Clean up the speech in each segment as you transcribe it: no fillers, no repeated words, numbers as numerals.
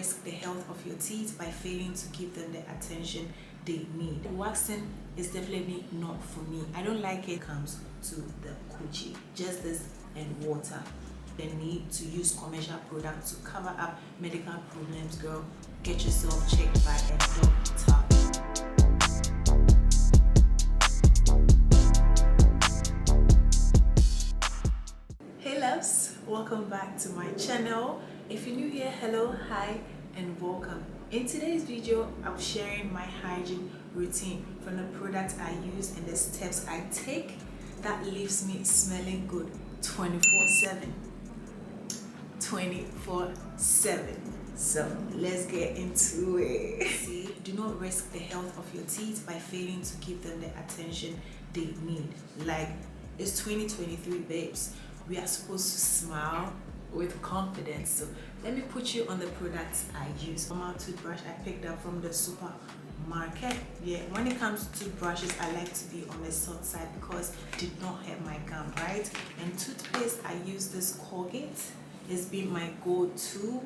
risk the health of your teeth by failing to give them the attention they need. Waxing is definitely not for me. I don't like it comes to the coochie. Just this and water. The need to use commercial products to cover up medical problems, girl. Get yourself checked by a doctor. Hey loves, welcome back to my channel. If you're new here, hello, hi, and welcome. In today's video, I'm sharing my hygiene routine from the products I use and the steps I take that leaves me smelling good 24/7. 24/7. So let's get into it. See, do not risk the health of your teeth by failing to give them the attention they need. Like, it's 2023, babes. We are supposed to smile with confidence. So let me put you on the products I use. My toothbrush I picked up from the supermarket. Yeah, when it comes to toothbrushes, I like to be on the soft side because it did not have my gum, right? And toothpaste, I use this Colgate. It's been my go-to.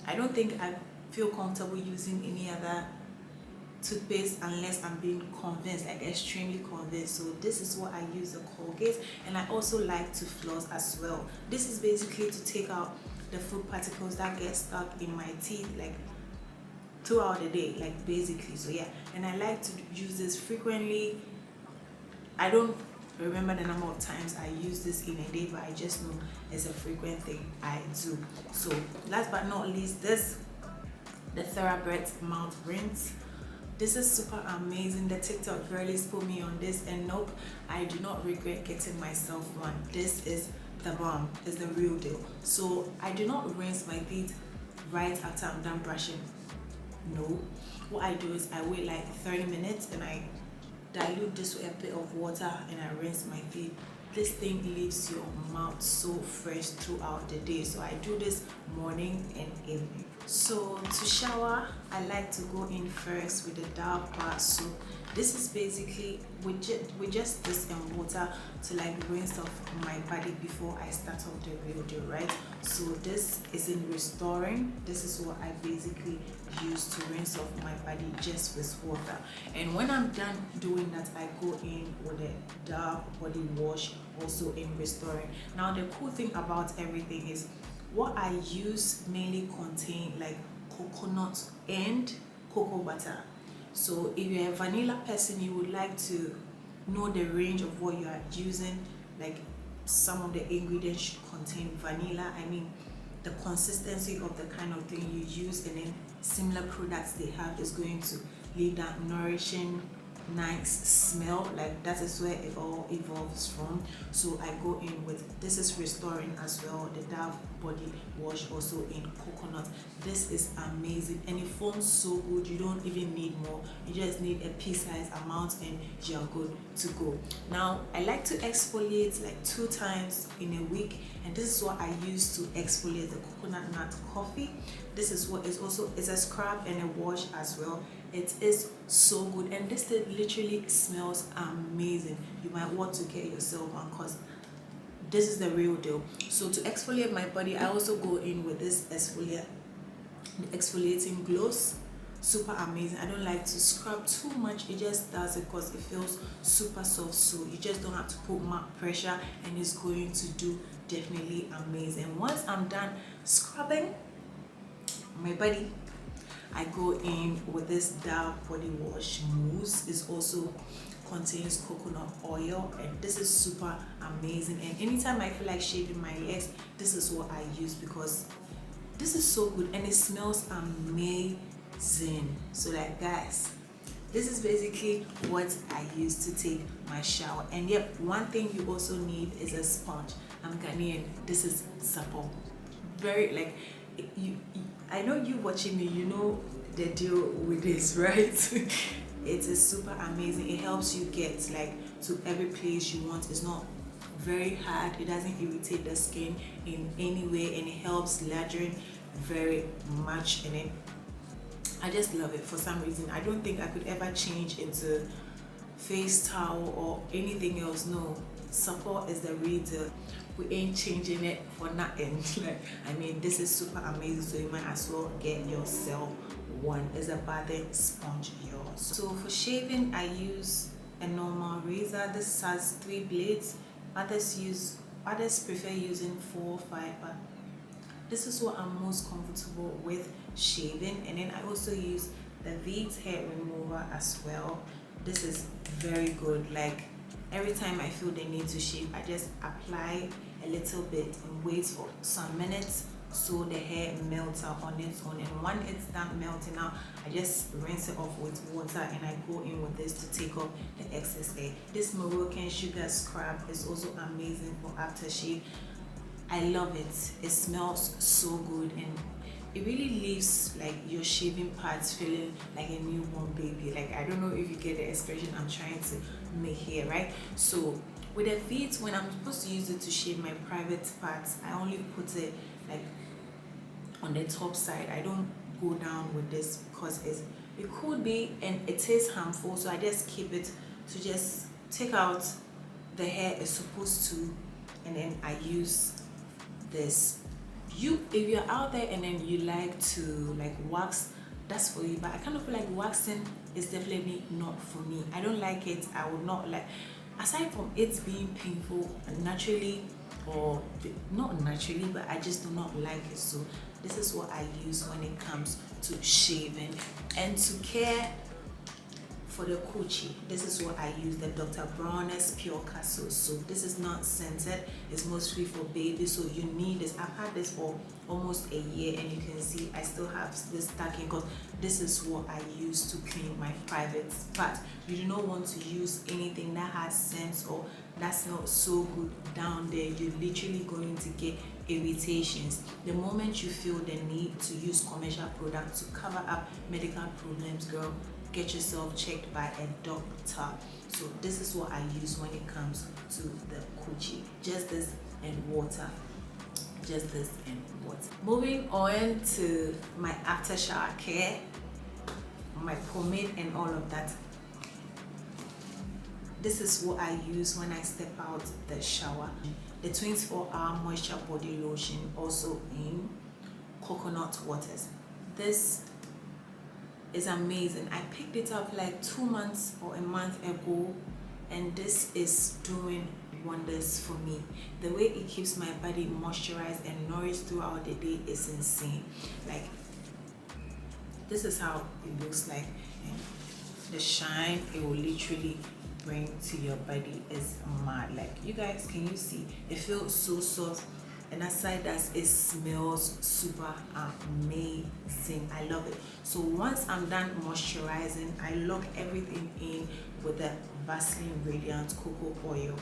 I don't think I feel comfortable using any other toothpaste unless I'm being convinced, like extremely convinced. So this is what I use, the Colgate. And I also like to floss as well. This is basically to take out the food particles that get stuck in my teeth like throughout the day, like basically. So yeah, and I like to use this frequently. I don't remember the number of times I use this in a day, but I just know it's a frequent thing I do. So last but not least, this, the Thoroughbred mouth rinse. This is super amazing. The TikTok girlies put me on this, and nope, I do not regret getting myself one. This is the bomb, is the real deal. So I do not rinse my teeth right after I'm done brushing. No, what I do is I wait like 30 minutes and I dilute this with a bit of water and I rinse my teeth. This thing leaves your mouth so fresh throughout the day. So I do this morning and evening. So to shower, I like to go in first with the dark bar soap. This is basically with just this and water to like rinse off my body before I start off the real deal, right? So this is in restoring. This is what I basically use to rinse off my body just with water. And when I'm done doing that, I go in with a dark body wash, also in restoring. Now the cool thing about everything is what I use mainly contain like coconut and cocoa butter. So if you're a vanilla person, you would like to know the range of what you are using. Like some of the ingredients should contain vanilla. I mean, the consistency of the kind of thing you use, and then similar products they have is going to leave that nourishing, nice smell. Like that is where it all evolves from. So I go in with, this is restoring as well, the Dove body wash, also in coconut. This is amazing and it forms so good. You don't even need more, you just need a pea-sized amount and you're good to go. Now I like to exfoliate like 2 times in a week, and this is what I use to exfoliate the coconut nut coffee. This is what is also, it's a scrub and a wash as well. It is so good, and this thing literally smells amazing. You might want to get yourself one because this is the real deal. So to exfoliate my body, I also go in with this exfoliating gloss. Super amazing. I don't like to scrub too much, it just does it because it feels super soft. So you just don't have to put much pressure, and it's going to do definitely amazing. Once I'm done scrubbing my body, I go in with this Dove body wash mousse. It also contains coconut oil, and this is super amazing. And anytime I feel like shaving my legs, this is what I use because this is so good and it smells amazing. So like guys, this is basically what I use to take my shower. And yep, one thing you also need is a sponge. I'm Ghanaian. This is supple. Very like I know you watching me, you know the deal with this, right? It is super amazing. It helps you get like to every place you want. It's not very hard, it doesn't irritate the skin in any way, and it helps lathering very much. And I just love it for some reason. I don't think I could ever change into face towel or anything else. No, support is the real deal. we ain't changing it for nothing. Like, I mean, this is super amazing, so you might as well get yourself one. It's a bathing sponge, y'all. So for shaving, I use a normal razor. This has 3 blades. Others prefer using 4 or 5, but this is what I'm most comfortable with shaving. And then I also use the Veet hair remover as well. This is very good. Like, every time I feel the need to shave, I just apply a little bit and wait for some minutes so the hair melts out on its own. And when it's done melting out, I just rinse it off with water and I go in with this to take off the excess hair. This Moroccan sugar scrub is also amazing for aftershave. I love it. It smells so good and it really leaves like your shaving parts feeling like a newborn baby. Like, I don't know if you get the expression I'm trying to make here, right? So with the Veet, when I'm supposed to use it to shave my private parts, I only put it like on the top side. I don't go down with this because it could be and it is harmful, so I just keep it to just take out the hair is supposed to, and then I use this. If you're out there and then you like to like wax, that's for you, but I kind of feel like waxing is definitely not for me. I don't like it. I would not like, aside from it being painful naturally, or not naturally, but I just do not like it. So this is what I use when it comes to shaving. And to care for the coochie, this is what I use, the Dr. Bronner's Pure Castle soap. This is not scented, it's mostly for babies, so you need this. I've had this for almost a year and you can see I still have this stacking because this is what I use to clean my private part. You do not want to use anything that has scent or that smells so good down there. You're literally going to get irritations. The moment you feel the need to use commercial products to cover up medical problems, girl, get yourself checked by a doctor. So this is what I use when it comes to the coochie. Just this and water. Just this and water. Moving on to my after shower care, my pomade and all of that. This is what I use when I step out the shower. The 24-hour moisture body lotion, also in coconut waters. This is amazing. I picked it up like 2 months or a month ago, and this is doing wonders for me. The way it keeps my body moisturized and nourished throughout the day is insane. Like, this is how it looks like, and the shine it will literally bring to your body is mad. Like, you guys, can you see? It feels so soft, and aside that, it smells super amazing. I love it. So once I'm done moisturizing, I lock everything in with the Vaseline Radiant Cocoa Oil.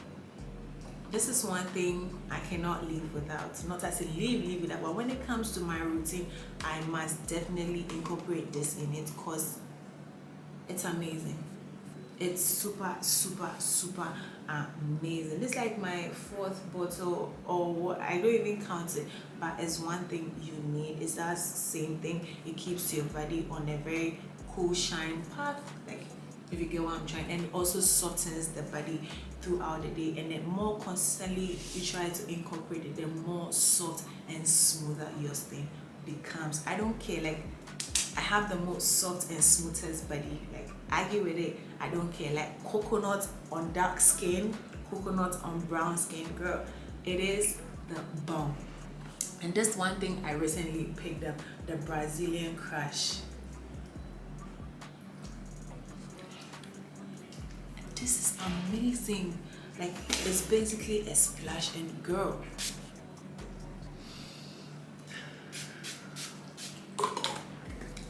This is one thing I cannot live without. Not as in live without, but when it comes to my routine, I must definitely incorporate this in it because it's amazing. It's super amazing. This is like my 4th bottle, or what, I don't even count it, but it's one thing you need. It's that same thing. It keeps your body on a very cool shine path, like, if you get what I'm trying, and it also softens the body throughout the day. And the more constantly you try to incorporate it, the more soft and smoother your skin becomes. I don't care, like, I have the most soft and smoothest body. Like, argue with it, I don't care. Like, coconut on dark skin, coconut on brown skin, girl, it is the bomb. And this one thing I recently picked up, the Brazilian Crush. This is amazing. Like, it's basically a splash, and girl,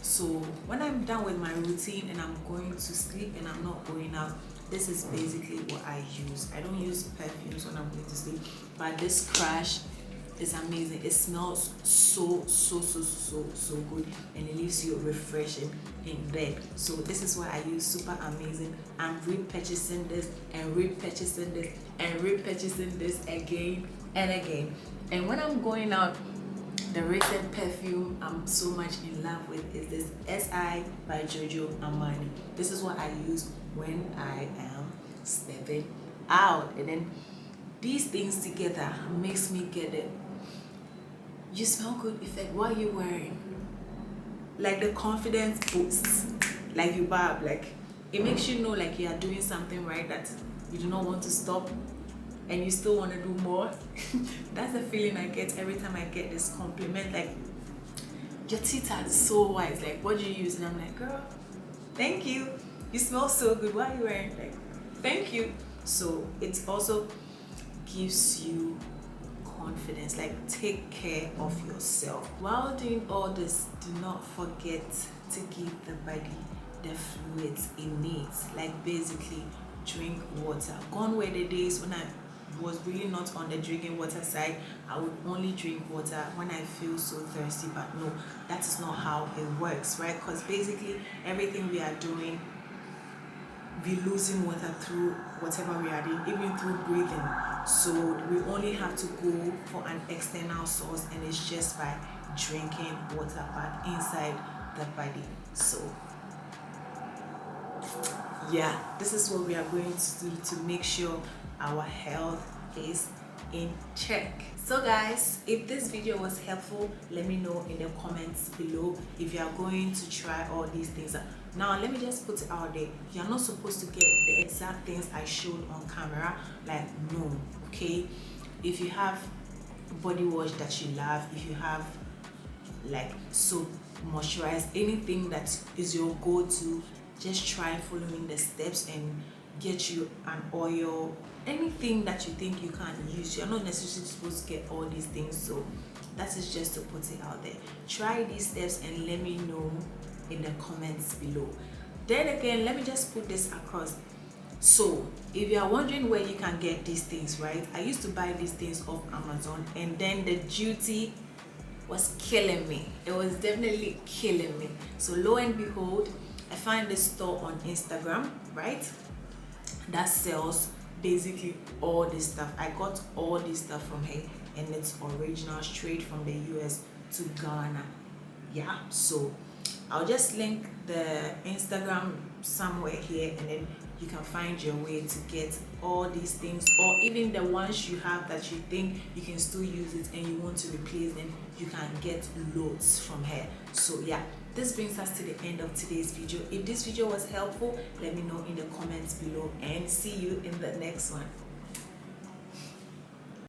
so when I'm done with my routine and I'm going to sleep and I'm not going out, this is basically what I use. I don't use perfumes when I'm going to sleep, but this Crush is amazing. It smells so good, and it leaves you refreshing in bed. So this is what I use. Super amazing. I'm repurchasing this and repurchasing this and repurchasing this again and again. And when I'm going out, the recent perfume I'm so much in love with is this SI by Giorgio Armani. This is what I use when I am stepping out. And then these things together makes me get it. You smell good effect. What are you wearing? Like the confidence boosts, like you barb, like it makes you know like you are doing something right, that you do not want to stop and you still want to do more. That's the feeling I get every time I get this compliment, like your teeth are so white, like what do you use? And I'm like, girl, thank you, you smell so good, what are you wearing? Like, thank you. So it also gives you confidence, like take care of yourself. While doing all this, do not forget to give the body the fluids it needs, like basically drink water. Gone were the days when I was really not on the drinking water side. I would only drink water when I feel so thirsty, but no, that is not how it works, right? Because basically everything we are doing, we losing water through whatever we are doing, even through breathing. So we only have to go for an external source, and it's just by drinking water back inside the body. So yeah, this is what we are going to do to make sure our health is in check. So guys, if this video was helpful, let me know in the comments below if you are going to try all these things. Now let me just put it out there, you're not supposed to get the exact things I showed on camera, like no, okay? If you have body wash that you love, if you have like soap, moisturize, anything that is your go-to, just try following the steps and get you an oil, anything that you think you can use. You're not necessarily supposed to get all these things, so that is just to put it out there. Try these steps and let me know in the comments below. Then again, let me just put this across. So if you are wondering where you can get these things, right, I used to buy these things off Amazon, and then the duty was killing me. It was definitely killing me. So lo and behold, I find this store on Instagram, right, that sells basically all this stuff. I got all this stuff from here, and it's original, straight from the US to Ghana. Yeah, so I'll just link the Instagram somewhere here, and then you can find your way to get all these things, or even the ones you have that you think you can still use it and you want to replace them, you can get loads from here. So yeah, this brings us to the end of today's video. If this video was helpful, let me know in the comments below, and see you in the next one.